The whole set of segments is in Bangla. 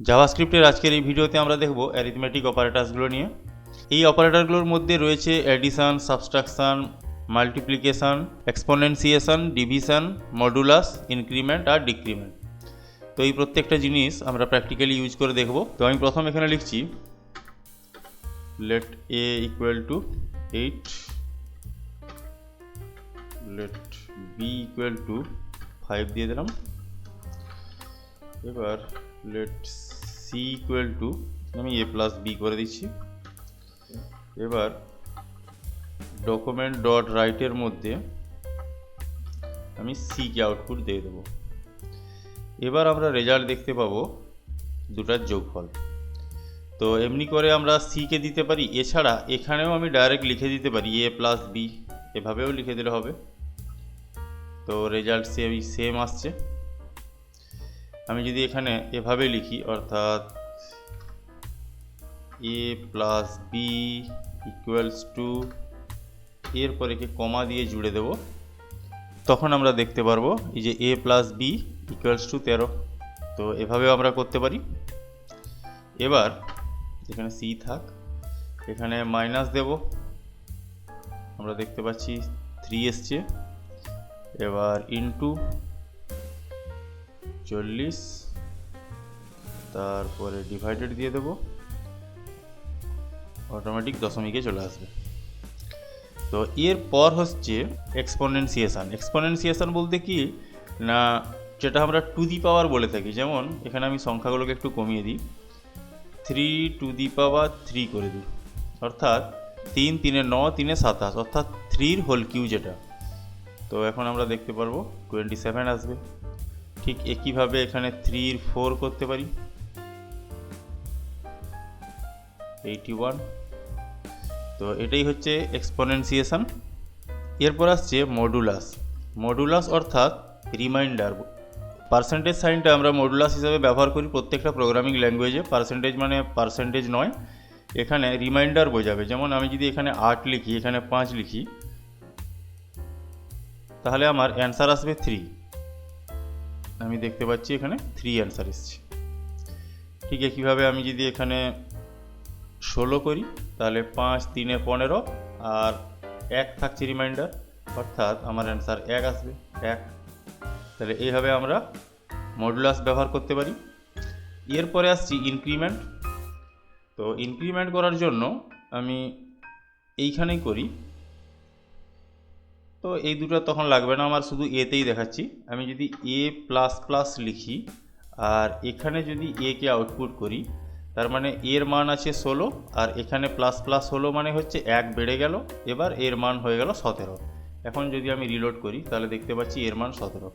জাভাস্ক্রিপ্টের আজকের এই ভিডিওতে আমরা দেখব অ্যারিথমেটিক অপারেটরসগুলো নিয়ে। এই অপারেটরগুলোর মধ্যে রয়েছে addition, subtraction, multiplication, exponentiation, division, modulus, increment আর ডিক্রিমেন্ট। তো এই প্রত্যেকটা জিনিস আমরা প্র্যাকটিক্যালি ইউজ করে দেখব। তো আমি প্রথম এখানে লিখছি let a equal to 8, let b equal to 5 দিয়ে দিলাম। এবার লেট c ইকুয়াল টু আমি a প্লাস b করে দিচ্ছি। এবার ডকুমেন্ট ডট রাইটের মধ্যে আমি c কে আউটপুট দিয়ে দেবো। এবার আমরা রেজাল্ট দেখতে পাবো দুটার যোগফল। তো এমনি করে আমরা c কে দিতে পারি, এছাড়া এখানেও আমি ডাইরেক্ট লিখে দিতে পারি a প্লাস b, এভাবেও লিখে দিলে হবে। তো রেজাল্ট সেম আসছে। আমি যদি এখানে এভাবে লিখি, অর্থাৎ a plus b equals to, এরপরে কি কমা দিয়ে জুড়ে দেব, তখন আমরা দেখতে পারবো এই যে a plus b equals to 13। তো এভাবেও আমরা করতে পারি। এবার এখানে c থাক, এখানে মাইনাস দেব, আমরা দেখতে পাচ্ছি 3 এসছে। এবার ইনটু 40, তারপরে ডিভাইডেড দিয়ে দেব, অটোমেটিক দশমিকে চলে আসবে। তো এরপর হচ্ছে এক্সপোনেনশিয়েশন। এক্সপোনেনশিয়েশন বলতে কি না, যেটা আমরা টু দি পাওয়ার বলে থাকি। যেমন এখানে আমি সংখ্যাগুলোকে একটু কমিয়ে দিই, 3 টু দি পাওয়ার 3 করে দিই, অর্থাৎ 3 3 9 3 27, অর্থাৎ 3 হোল কিউ যেটা। তো এখন আমরা দেখতে পারবো 27 আসবে। ঠিক একইভাবে এখানে 3 4 করতে পারি, 81। তো এটাই হচ্ছে এক্সপোনেনশিয়েশন। এরপর আসছে মডুলাস। মডুলাস অর্থাৎ রিমাইন্ডার। পার্সেন্টেজ সাইনটা আমরা মডুলাস হিসাবে ব্যবহার করি প্রত্যেকটা প্রোগ্রামিং ল্যাঙ্গুয়েজে। পার্সেন্টেজ মানে পার্সেন্টেজ নয়, এখানে রিমাইন্ডার বোঝাবে। যেমন আমি যদি এখানে 8 লিখি, এখানে 5 লিখি, তাহলে আমার অ্যান্সার আসবে 3। আমি দেখতে পাচ্ছি এখানে 3 অ্যান্সার এসছে। ঠিক একইভাবে আমি যদি এখানে 16 করি, তাহলে 5 3 15 আর 1 থাকছে রিমাইন্ডার, অর্থাৎ আমার অ্যান্সার 1 আসবে, 1। তাহলে এইভাবে আমরা মডুলাস ব্যবহার করতে পারি। এরপরে আসছি ইনক্রিমেন্ট। তো ইনক্রিমেন্ট করার জন্য আমি এইখানেই করি। তো এই দুটো তখন লাগবে না, আমার শুধু এতেই দেখাচ্ছি। আমি যদি a প্লাস প্লাস লিখি আর এখানে যদি a কে আউটপুট করি, তার মানে এর মান আছে 16, আর এখানে প্লাস প্লাস হলো মানে হচ্ছে 1 বেড়ে গেল। এবার এর মান হয়ে গেল 17। এখন যদি আমি রিলোড করি, তাহলে দেখতে পাচ্ছি এর মান 17।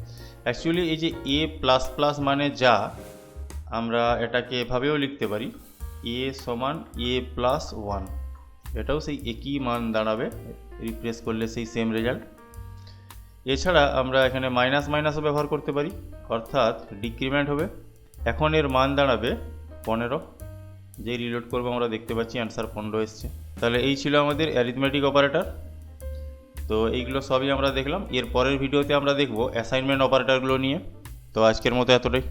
অ্যাকচুয়ালি এই যে a প্লাস প্লাস মানে যা, আমরা এটাকে এভাবেও লিখতে পারি, a সমান a প্লাস 1। এটাও সেই একই মান দাঁড়াবে, রিপ্লেস করলে সেই সেম রেজাল্ট। এছাড়া আমরা এখানে মাইনাস মাইনাসও ব্যবহার করতে পারি, অর্থাৎ ডিক্রিমেন্ট হবে। এখন এর মান দাঁড়াবে 15। যেই রিলোড করবো আমরা দেখতে পাচ্ছি অ্যান্সার 15 এসছে। তাহলে এই ছিল আমাদের অ্যারিথমেটিক অপারেটর। তো এইগুলো সবই আমরা দেখলাম। এর পরের ভিডিওতে আমরা দেখব অ্যাসাইনমেন্ট অপারেটরগুলো নিয়ে। তো আজকের মতো এতটাই।